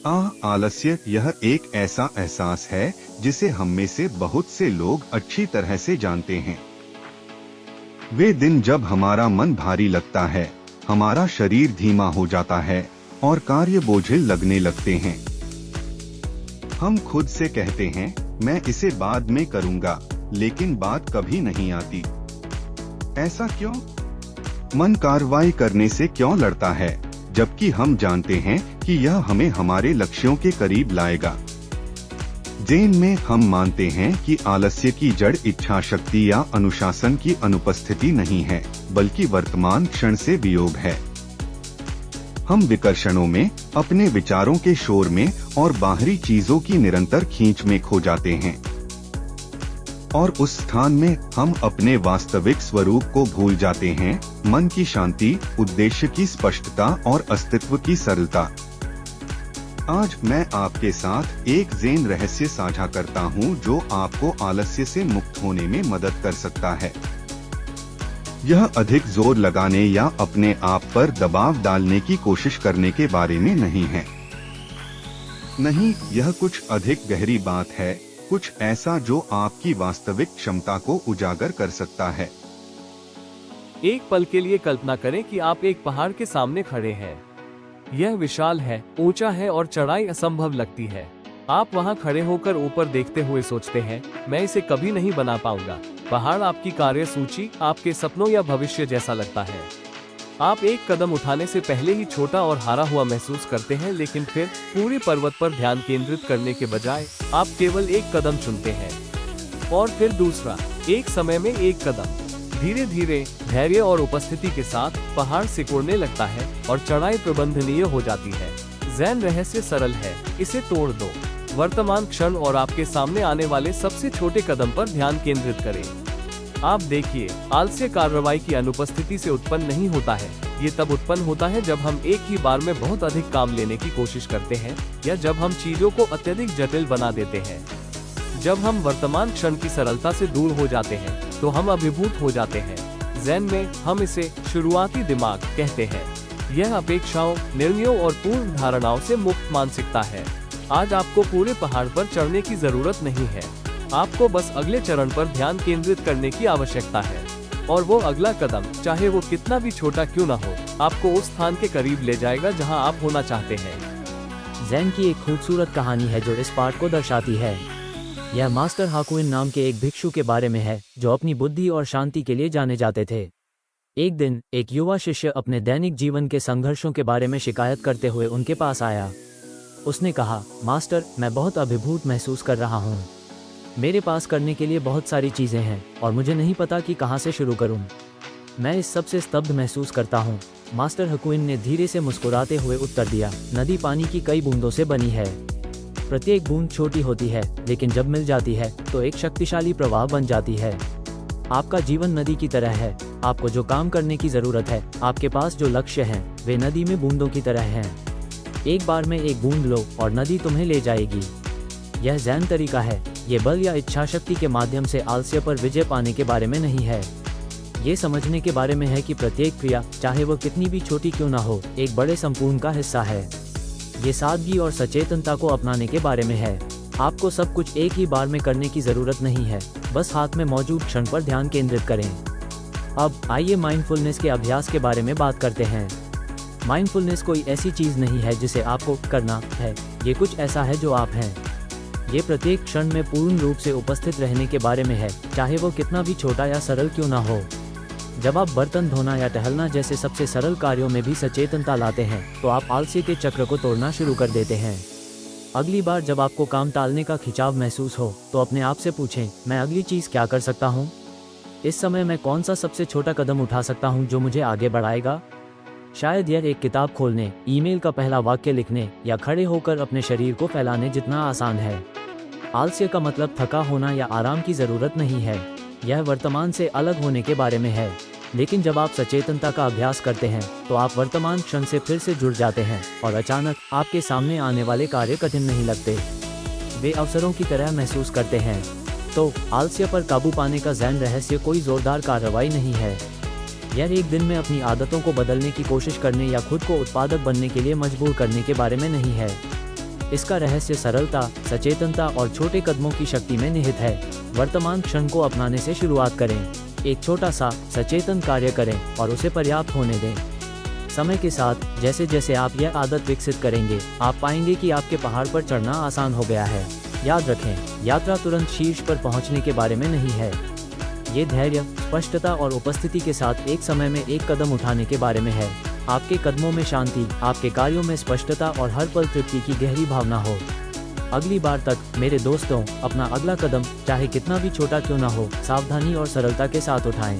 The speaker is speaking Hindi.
आलस्य यह एक ऐसा एहसास है जिसे हम में से बहुत से लोग अच्छी तरह से जानते हैं। वे दिन जब हमारा मन भारी लगता है, हमारा शरीर धीमा हो जाता है और कार्य बोझिल लगने लगते हैं। हम खुद से कहते हैं, मैं इसे बाद में करूंगा, लेकिन बात कभी नहीं आती। ऐसा क्यों? मन कार्रवाई करने से क्यों लड़ता है, जबकि हम जानते हैं कि यह हमें हमारे लक्ष्यों के करीब लाएगा। ज़ेन में हम मानते हैं कि आलस्य की जड़ इच्छा शक्ति या अनुशासन की अनुपस्थिति नहीं है, बल्कि वर्तमान क्षण से वियोग है। हम विकर्षणों में, अपने विचारों के शोर में और बाहरी चीजों की निरंतर खींच में खो जाते हैं, और उस स्थान में हम अपने वास्तविक स्वरूप को भूल जाते हैं, मन की शांति, उद्देश्य की स्पष्टता और अस्तित्व की सरलता। आज मैं आपके साथ एक ज़ेन रहस्य साझा करता हूं जो आपको आलस्य से मुक्त होने में मदद कर सकता है। यह अधिक जोर लगाने या अपने आप पर दबाव डालने की कोशिश करने के बारे में नहीं है। नहीं, यह कुछ अधिक गहरी बात है, कुछ ऐसा जो आपकी वास्तविक क्षमता को उजागर कर सकता है। एक पल के लिए कल्पना करें कि आप एक पहाड़ के सामने खड़े हैं। यह विशाल है, ऊंचा है और चढ़ाई असंभव लगती है। आप वहां खड़े होकर ऊपर देखते हुए सोचते हैं, मैं इसे कभी नहीं बना पाऊंगा। पहाड़ आपकी कार्य सूची, आपके सपनों या भविष्य जैसा लगता है। आप एक कदम उठाने से पहले ही छोटा और हारा हुआ महसूस करते हैं, लेकिन फिर पूरे पर्वत पर ध्यान केंद्रित करने के बजाय आप केवल एक कदम चुनते हैं और फिर दूसरा, एक समय में एक कदम। धीरे धीरे धैर्य और उपस्थिति के साथ पहाड़ सिकुड़ने लगता है और चढ़ाई प्रबंधनीय हो जाती है। ज़ेन रहस्य सरल है, इसे तोड़ दो। वर्तमान क्षण और आपके सामने आने वाले सबसे छोटे कदम पर ध्यान केंद्रित करें। आप देखिए, आलस्य कार्रवाई की अनुपस्थिति से उत्पन्न नहीं होता है। ये तब उत्पन्न होता है जब हम एक ही बार में बहुत अधिक काम लेने की कोशिश करते हैं या जब हम चीजों को अत्यधिक जटिल बना देते हैं। जब हम वर्तमान क्षण की सरलता से दूर हो जाते हैं तो हम अभिभूत हो जाते हैं। ज़ेन में हम इसे शुरुआती दिमाग कहते हैं। यह अपेक्षाओं, निर्णयों और पूर्व धारणाओं से मुक्त मानसिकता है। आज आपको पूरे पहाड़ पर चढ़ने की जरूरत नहीं है, आपको बस अगले चरण पर ध्यान केंद्रित करने की आवश्यकता है। और वो अगला कदम, चाहे वो कितना भी छोटा क्यों ना हो, आपको उस स्थान के करीब ले जाएगा जहां आप होना चाहते हैं। ज़ेन की एक खूबसूरत कहानी है जो इस पाठ को दर्शाती है। यह मास्टर हाकुइन नाम के एक भिक्षु के बारे में है जो अपनी बुद्धि और शांति के लिए जाने जाते थे। एक दिन एक युवा शिष्य अपने दैनिक जीवन के संघर्षों के बारे में शिकायत करते हुए उनके पास आया। उसने कहा, मास्टर, मैं बहुत अभिभूत महसूस कर रहा हूँ। मेरे पास करने के लिए बहुत सारी चीज़ें हैं और मुझे नहीं पता कि कहाँ से शुरू करूँ। मैं इस सब से स्तब्ध महसूस करता हूँ। मास्टर हाकुइन ने धीरे से मुस्कुराते हुए उत्तर दिया, नदी पानी की कई बूंदों से बनी है। प्रत्येक बूंद छोटी होती है, लेकिन जब मिल जाती है तो एक शक्तिशाली प्रवाह बन जाती है। आपका जीवन नदी की तरह है। आपको जो काम करने की जरूरत है, आपके पास जो लक्ष्य हैं, वे नदी में बूंदों की तरह हैं। एक बार में एक बूंद लो और नदी तुम्हें ले जाएगी। यह ज़ेन तरीका है। ये बल या इच्छा शक्ति के माध्यम से आलस्य पर विजय पाने के बारे में नहीं है। ये समझने के बारे में है कि प्रत्येक क्रिया, चाहे वह कितनी भी छोटी क्यों ना हो, एक बड़े संपूर्ण का हिस्सा है। ये सादगी और सचेतनता को अपनाने के बारे में है। आपको सब कुछ एक ही बार में करने की जरूरत नहीं है, बस हाथ में मौजूद क्षण पर ध्यान केंद्रित करें। अब आइए माइंडफुलनेस के अभ्यास के बारे में बात करते हैं। माइंडफुलनेस कोई ऐसी चीज नहीं है जिसे आपको करना है, ये कुछ ऐसा है जो आप हैं। ये प्रत्येक क्षण में पूर्ण रूप से उपस्थित रहने के बारे में है, चाहे वो कितना भी छोटा या सरल क्यों ना हो। जब आप बर्तन धोना या टहलना जैसे सबसे सरल कार्यों में भी सचेतनता लाते हैं तो आप आलस्य के चक्र को तोड़ना शुरू कर देते हैं। अगली बार जब आपको काम टालने का खिंचाव महसूस हो तो अपने आप से पूछें, मैं अगली चीज़ क्या कर सकता हूँ? इस समय मैं कौन सा सबसे छोटा कदम उठा सकता हूँ जो मुझे आगे बढ़ाएगा? शायद यह एक किताब खोलने, ईमेल का पहला वाक्य लिखने या खड़े होकर अपने शरीर को फैलाने जितना आसान है। आलस्य का मतलब थका होना या आराम की ज़रूरत नहीं है। यह वर्तमान से अलग होने के बारे में है। लेकिन जब आप सचेतनता का अभ्यास करते हैं तो आप वर्तमान क्षण से फिर से जुड़ जाते हैं और अचानक आपके सामने आने वाले कार्य कठिन नहीं लगते, वे अवसरों की तरह महसूस करते हैं। तो आलस्य पर काबू पाने का ज़ेन रहस्य कोई जोरदार कार्रवाई नहीं है। यह एक दिन में अपनी आदतों को बदलने की कोशिश करने या खुद को उत्पादक बनने के लिए मजबूर करने के बारे में नहीं है। इसका रहस्य सरलता, सचेतनता और छोटे कदमों की शक्ति में निहित है। वर्तमान क्षण को अपनाने से शुरुआत करें। एक छोटा सा सचेतन कार्य करें और उसे पर्याप्त होने दें। समय के साथ जैसे जैसे आप यह आदत विकसित करेंगे, आप पाएंगे कि आपके पहाड़ पर चढ़ना आसान हो गया है। याद रखें, यात्रा तुरंत शीर्ष पर पहुंचने के बारे में नहीं है। ये धैर्य, स्पष्टता और उपस्थिति के साथ एक समय में एक कदम उठाने के बारे में है। आपके कदमों में शांति, आपके कार्यों में स्पष्टता और हर पल तृप्ति की गहरी भावना हो। अगली बार तक मेरे दोस्तों, अपना अगला कदम चाहे कितना भी छोटा क्यों ना हो, सावधानी और सरलता के साथ उठाएं।